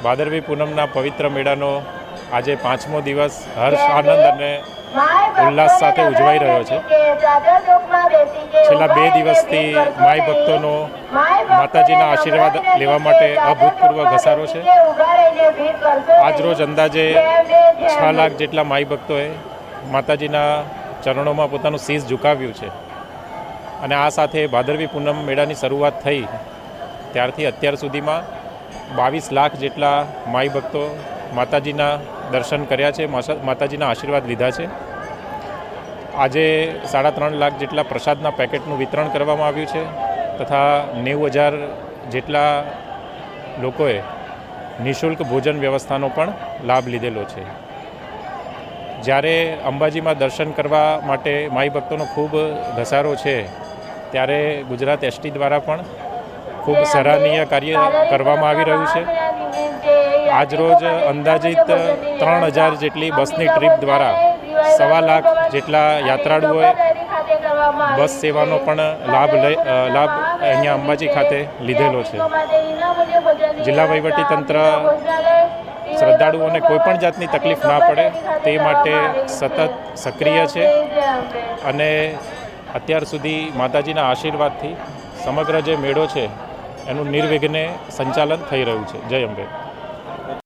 ભાદરવી પૂનમના પવિત્ર મેળાનો આજે 5મો દિવસ હર્ષ આનંદ અને ઉલ્લાસ સાથે ઉજવાઈ રહ્યો છે। છેલ્લા 2 દિવસથી માઈ ભક્તોનો માતાજીના આશીર્વાદ લેવા માટે અભૂતપૂર્વ ઘસારો છે। આજરોજ અંદાજે 6 લાખ જેટલા માઈ ભક્તોએ માતાજીના ચરણોમાં પોતાનું શીશ ઝુકાવ્યું છે અને આ સાથે ભાદરવી પૂનમ મેળાની શરૂઆત થઈ ત્યારથી અત્યાર સુધીમાં 22 લાખ જેટલા માઈ ભક્તો માતાજીના દર્શન કર્યા છે, માતાજીના આશીર્વાદ લીધા છે। આજે 3.5 લાખ જેટલા પ્રસાદના પેકેટનું વિતરણ કરવામાં આવ્યું છે તથા 90,000 જેટલા લોકોએ નિઃશુલ્ક ભોજન વ્યવસ્થાનો પણ લાભ લીધેલો છે। જ્યારે અંબાજીમાં દર્શન કરવા માટે માઈ ભક્તોનો ખૂબ ઘસારો છે ત્યારે ગુજરાત એસટી દ્વારા પણ ખૂબ સરાહનીય કાર્ય કરવામાં આવી રહ્યું છે। આજરોજ અંદાજિત 3,000 જેટલી બસની ટ્રીપ દ્વારા 1.25 લાખ જેટલા યાત્રાળુઓએ બસ સેવાનો પણ લાભ અહીંયા અંબાજી ખાતે લીધેલો છે। જિલ્લા વહીવટીતંત્ર શ્રદ્ધાળુઓને કોઈપણ જાતની તકલીફ ના પડે તે માટે સતત સક્રિય છે અને અત્યાર સુધી માતાજીના આશીર્વાદથી સમગ્ર જે મેળો છે એનું નિર્વિઘ્ને સંચાલન થઈ રહ્યું છે। જય અંબે।